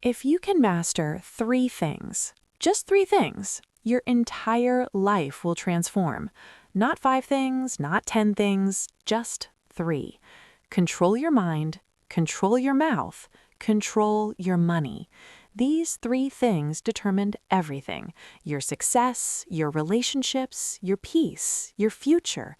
If you can master three things, just three things, your entire life will transform. Not five things, not 10 things, just three. Control your mind, control your mouth, control your money. These three things determined everything: your success, your relationships, your peace, your future.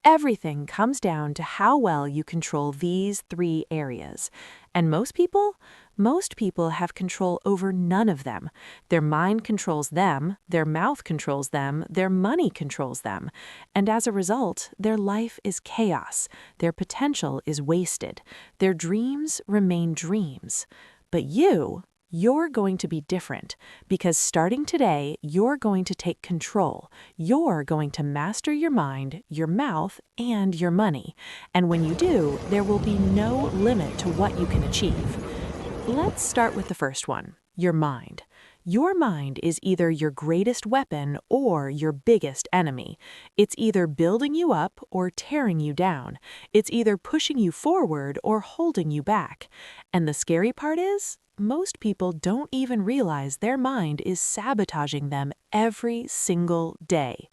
Everything comes down to how well you control these three areas. And most people have control over none of them. Their mind controls them, their mouth controls them, their money controls them. And as a result, their life is chaos. Their potential is wasted. Their dreams remain dreams. But you're going to be different, because starting today, you're going to take control. You're going to master your mind, your mouth, and your money. And when you do, there will be no limit to what you can achieve. Let's start with the first one, your mind. Your mind is either your greatest weapon or your biggest enemy. It's either building you up or tearing you down. It's either pushing you forward or holding you back. And the scary part is, most people don't even realize their mind is sabotaging them every single day.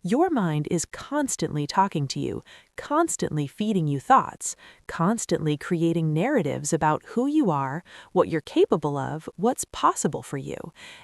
Your mind is constantly talking to you, constantly feeding you thoughts, constantly creating narratives about who you are, what you're capable of, what's possible for you.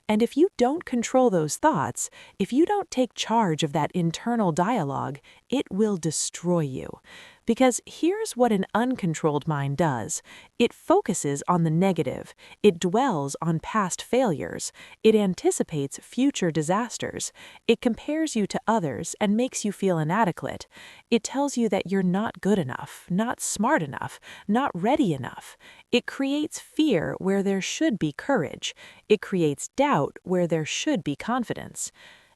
And if you don't control those thoughts, if you don't take charge of that internal dialogue, it will destroy you. Because here's what an uncontrolled mind does. It focuses on the negative. It dwells on past failures. It anticipates future disasters. It compares you to others and makes you feel inadequate. It tells you that you're not good enough, not smart enough, not ready enough. It creates fear where there should be courage. It creates doubt where there should be confidence.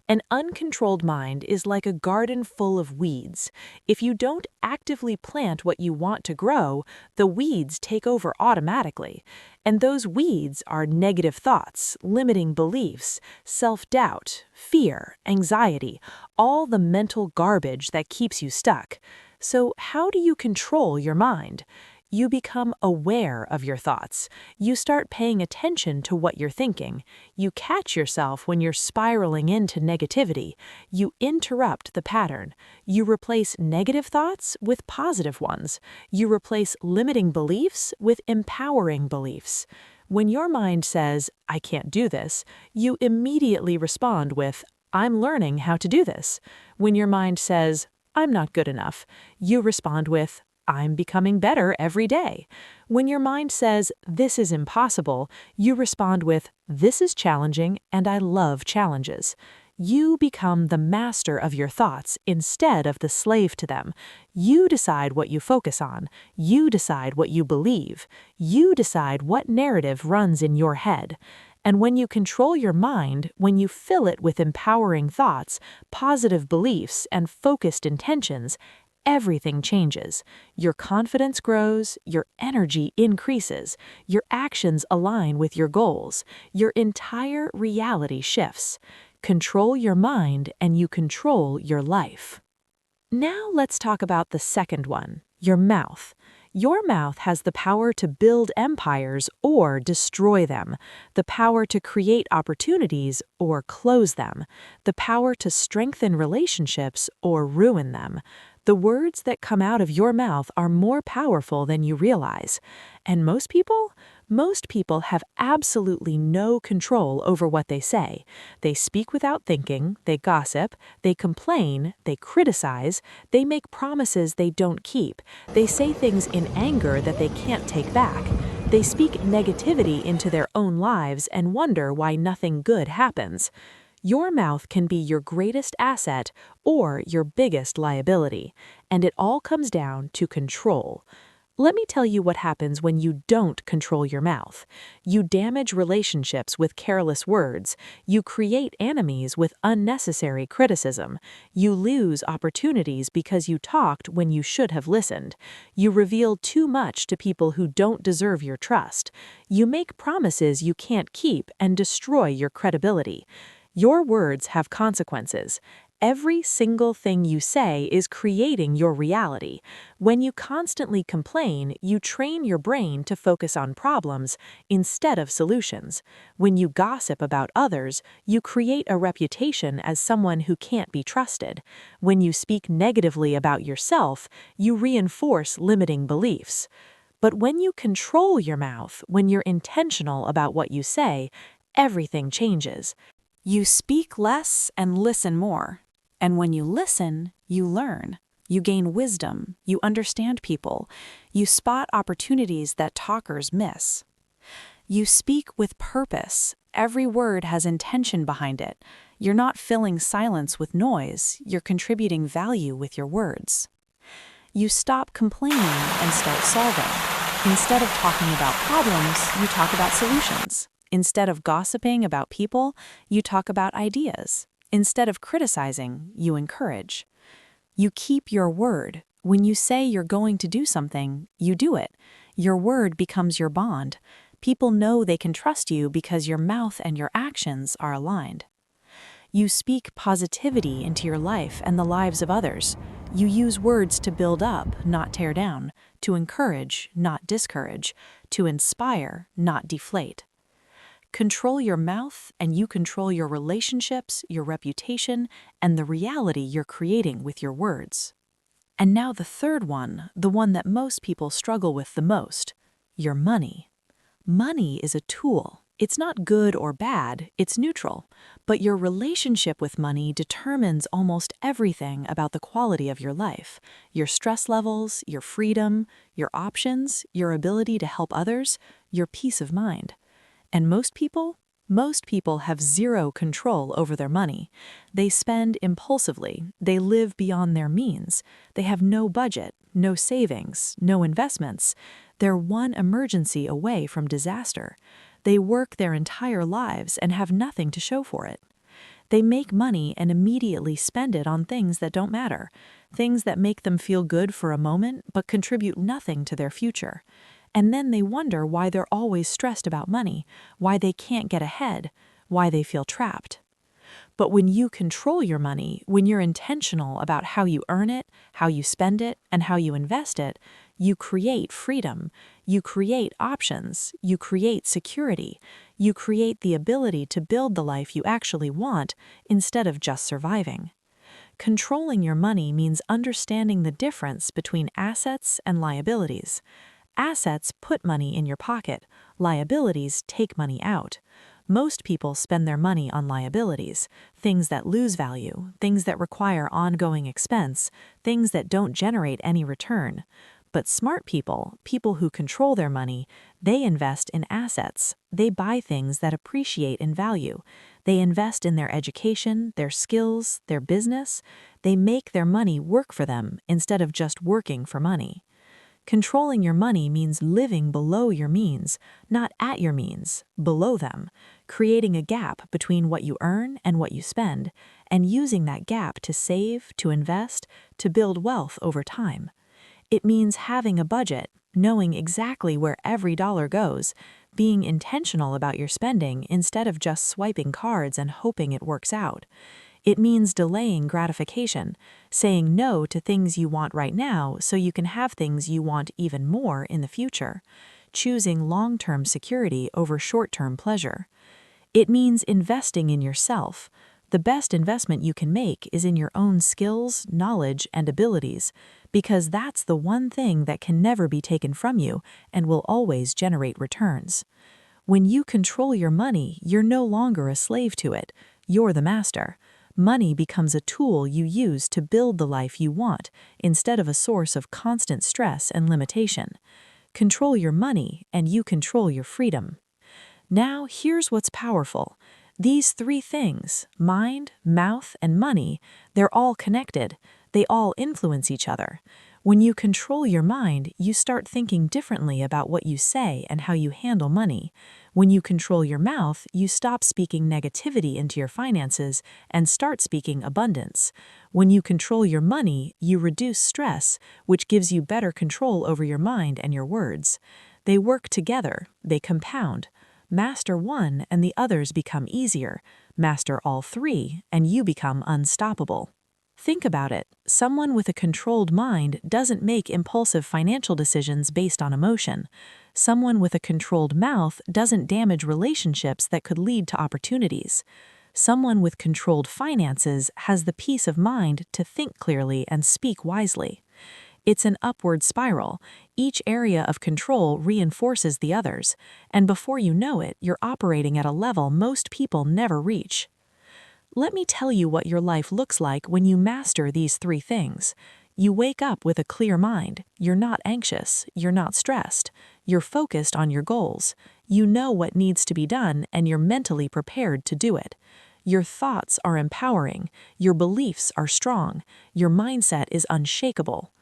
An uncontrolled mind is like a garden full of weeds. If you don't actively plant what you want to grow, the weeds take over automatically. And those weeds are negative thoughts, limiting beliefs, self-doubt, fear, anxiety, all the mental garbage that keeps you stuck. So how do you control your mind? You become aware of your thoughts. You start paying attention to what you're thinking. You catch yourself when you're spiraling into negativity. You interrupt the pattern. You replace negative thoughts with positive ones. You replace limiting beliefs with empowering beliefs. When your mind says, "I can't do this," you immediately respond with, "I'm learning how to do this." When your mind says, "I'm not good enough," you respond with, "I'm becoming better every day." When your mind says, "This is impossible," you respond with, "This is challenging and I love challenges." You become the master of your thoughts instead of the slave to them. You decide what you focus on. You decide what you believe. You decide what narrative runs in your head. And when you control your mind, when you fill it with empowering thoughts, positive beliefs, and focused intentions, everything changes. Your confidence grows, your energy increases, your actions align with your goals, your entire reality shifts. Control your mind and you control your life. Now let's talk about the second one, your mouth. Your mouth has the power to build empires or destroy them, the power to create opportunities or close them, the power to strengthen relationships or ruin them. The words that come out of your mouth are more powerful than you realize. And most people have absolutely no control over what they say. They speak without thinking, they gossip, they complain, they criticize, they make promises they don't keep, they say things in anger that they can't take back. They speak negativity into their own lives and wonder why nothing good happens. Your mouth can be your greatest asset or your biggest liability, and it all comes down to control. Let me tell you what happens when you don't control your mouth. You damage relationships with careless words. You create enemies with unnecessary criticism. You lose opportunities because you talked when you should have listened. You reveal too much to people who don't deserve your trust. You make promises you can't keep and destroy your credibility. Your words have consequences. Every single thing you say is creating your reality. When you constantly complain, you train your brain to focus on problems instead of solutions. When you gossip about others, you create a reputation as someone who can't be trusted. When you speak negatively about yourself, you reinforce limiting beliefs. But when you control your mouth, when you're intentional about what you say, everything changes. You speak less and listen more. And when you listen, you learn. You gain wisdom. You understand people. You spot opportunities that talkers miss. You speak with purpose. Every word has intention behind it. You're not filling silence with noise. You're contributing value with your words. You stop complaining and start solving. Instead of talking about problems, you talk about solutions. Instead of gossiping about people, you talk about ideas. Instead of criticizing, you encourage. You keep your word. When you say you're going to do something, you do it. Your word becomes your bond. People know they can trust you because your mouth and your actions are aligned. You speak positivity into your life and the lives of others. You use words to build up, not tear down, to encourage, not discourage, to inspire, not deflate. Control your mouth, and you control your relationships, your reputation, and the reality you're creating with your words. And now the third one, the one that most people struggle with the most, your money. Money is a tool. It's not good or bad, it's neutral. But your relationship with money determines almost everything about the quality of your life. Your stress levels, your freedom, your options, your ability to help others, your peace of mind. And most people have zero control over their money. They spend impulsively. They live beyond their means. They have no budget, no savings, no investments. They're one emergency away from disaster. They work their entire lives and have nothing to show for it. They make money and immediately spend it on things that don't matter, things that make them feel good for a moment but contribute nothing to their future. And then they wonder why they're always stressed about money, why they can't get ahead, why they feel trapped. But when you control your money, when you're intentional about how you earn it, how you spend it, and how you invest it, you create freedom, you create options, you create security, you create the ability to build the life you actually want instead of just surviving. Controlling your money means understanding the difference between assets and liabilities. Assets put money in your pocket, liabilities take money out. Most people spend their money on liabilities, things that lose value, things that require ongoing expense, things that don't generate any return. But smart people, people who control their money, they invest in assets. They buy things that appreciate in value. They invest in their education, their skills, their business. They make their money work for them instead of just working for money. Controlling your money means living below your means, not at your means, below them, creating a gap between what you earn and what you spend, and using that gap to save, to invest, to build wealth over time. It means having a budget, knowing exactly where every dollar goes, being intentional about your spending instead of just swiping cards and hoping it works out. It means delaying gratification, saying no to things you want right now so you can have things you want even more in the future, choosing long-term security over short-term pleasure. It means investing in yourself. The best investment you can make is in your own skills, knowledge, and abilities, because that's the one thing that can never be taken from you and will always generate returns. When you control your money, you're no longer a slave to it. You're the master. Money becomes a tool you use to build the life you want, instead of a source of constant stress and limitation. Control your money, and you control your freedom. Now, here's what's powerful. These three things, mind, mouth, and money, they're all connected. They all influence each other. When you control your mind, you start thinking differently about what you say and how you handle money. When you control your mouth, you stop speaking negativity into your finances and start speaking abundance. When you control your money, you reduce stress, which gives you better control over your mind and your words. They work together, they compound. Master one and the others become easier. Master all three and you become unstoppable. Think about it. Someone with a controlled mind doesn't make impulsive financial decisions based on emotion. Someone with a controlled mouth doesn't damage relationships that could lead to opportunities. Someone with controlled finances has the peace of mind to think clearly and speak wisely. It's an upward spiral. Each area of control reinforces the others, and before you know it, you're operating at a level most people never reach. Let me tell you what your life looks like when you master these three things. You wake up with a clear mind. You're not anxious. You're not stressed. You're focused on your goals. You know what needs to be done, and you're mentally prepared to do it. Your thoughts are empowering. Your beliefs are strong. Your mindset is unshakable.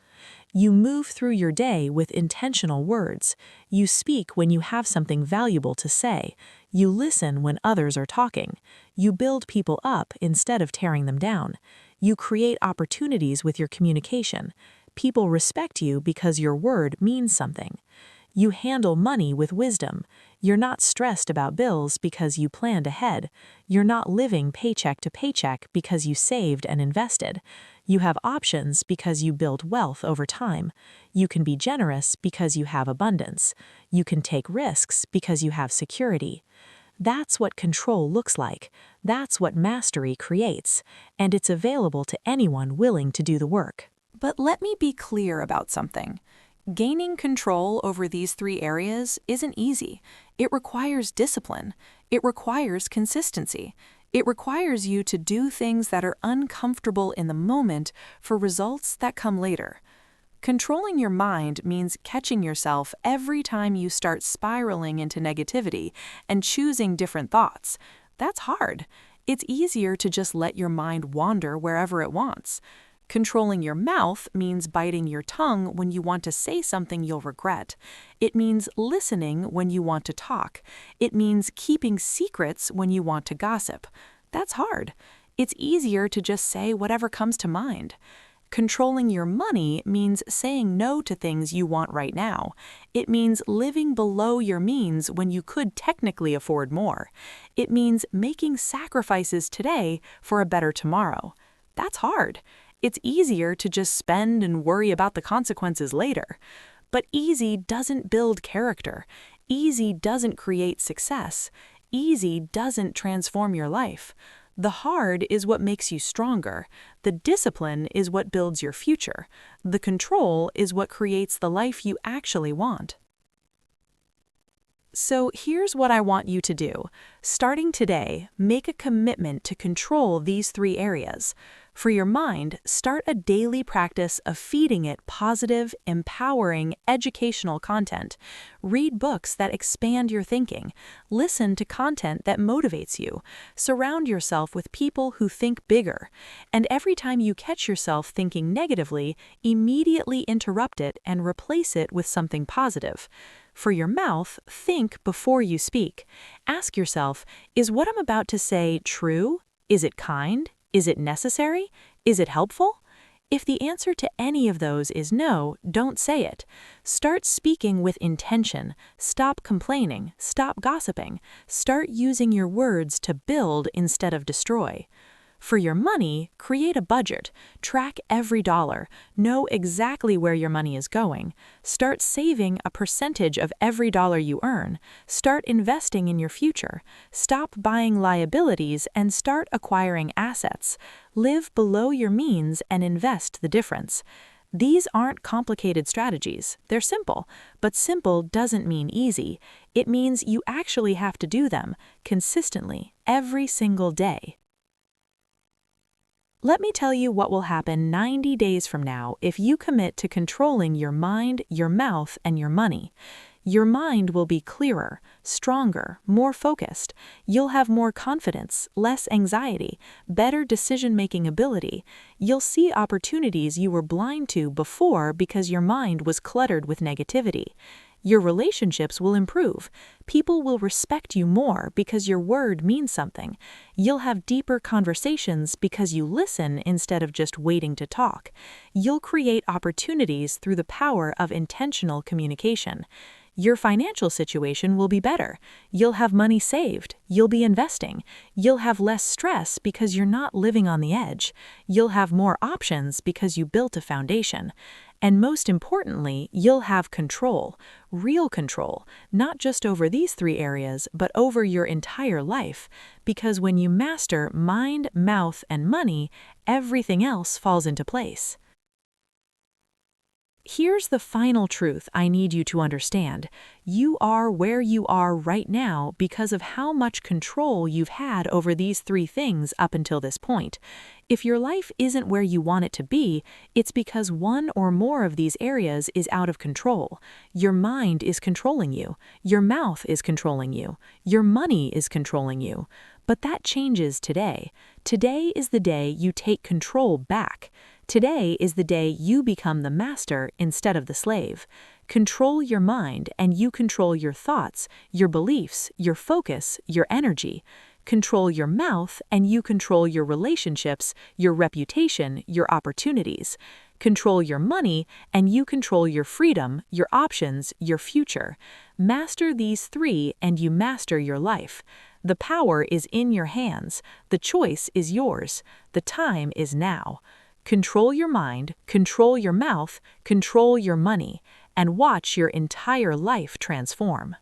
You move through your day with intentional words. You speak when you have something valuable to say. You listen when others are talking. You build people up instead of tearing them down. You create opportunities with your communication. People respect you because your word means something. You handle money with wisdom. You're not stressed about bills because you planned ahead. You're not living paycheck to paycheck because you saved and invested. You have options because you build wealth over time. You can be generous because you have abundance. You can take risks because you have security. That's what control looks like. That's what mastery creates. And it's available to anyone willing to do the work. But let me be clear about something. Gaining control over these three areas isn't easy. It requires discipline. It requires consistency. It requires you to do things that are uncomfortable in the moment for results that come later. Controlling your mind means catching yourself every time you start spiraling into negativity and choosing different thoughts. That's hard. It's easier to just let your mind wander wherever it wants. Controlling your mouth means biting your tongue when you want to say something you'll regret. It means listening when you want to talk. It means keeping secrets when you want to gossip. That's hard. It's easier to just say whatever comes to mind. Controlling your money means saying no to things you want right now. It means living below your means when you could technically afford more. It means making sacrifices today for a better tomorrow. That's hard. It's easier to just spend and worry about the consequences later. But easy doesn't build character. Easy doesn't create success. Easy doesn't transform your life. The hard is what makes you stronger. The discipline is what builds your future. The control is what creates the life you actually want. So here's what I want you to do. Starting today, make a commitment to control these three areas. For your mind, start a daily practice of feeding it positive, empowering, educational content. Read books that expand your thinking. Listen to content that motivates you. Surround yourself with people who think bigger. And every time you catch yourself thinking negatively, immediately interrupt it and replace it with something positive. For your mouth, think before you speak. Ask yourself, is what I'm about to say true? Is it kind? Is it necessary? Is it helpful? If the answer to any of those is no, don't say it. Start speaking with intention. Stop complaining. Stop gossiping. Start using your words to build instead of destroy. For your money, create a budget. Track every dollar. Know exactly where your money is going. Start saving a percentage of every dollar you earn. Start investing in your future. Stop buying liabilities and start acquiring assets. Live below your means and invest the difference. These aren't complicated strategies. They're simple, but simple doesn't mean easy. It means you actually have to do them consistently every single day. Let me tell you what will happen 90 days from now if you commit to controlling your mind, your mouth, and your money. Your mind will be clearer, stronger, more focused. You'll have more confidence, less anxiety, better decision-making ability. You'll see opportunities you were blind to before because your mind was cluttered with negativity. Your relationships will improve. People will respect you more because your word means something. You'll have deeper conversations because you listen instead of just waiting to talk. You'll create opportunities through the power of intentional communication. Your financial situation will be better. You'll have money saved. You'll be investing. You'll have less stress because you're not living on the edge. You'll have more options because you built a foundation. And most importantly, you'll have control, real control, not just over these three areas, but over your entire life. Because when you master mind, mouth, and money, everything else falls into place. Here's the final truth I need you to understand. You are where you are right now because of how much control you've had over these three things up until this point. If your life isn't where you want it to be, it's because one or more of these areas is out of control. Your mind is controlling you. Your mouth is controlling you. Your money is controlling you. But that changes today. Today is the day you take control back. Today is the day you become the master instead of the slave. Control your mind and you control your thoughts, your beliefs, your focus, your energy. Control your mouth and you control your relationships, your reputation, your opportunities. Control your money and you control your freedom, your options, your future. Master these three and you master your life. The power is in your hands. The choice is yours. The time is now. Control your mind, control your mouth, control your money, and watch your entire life transform.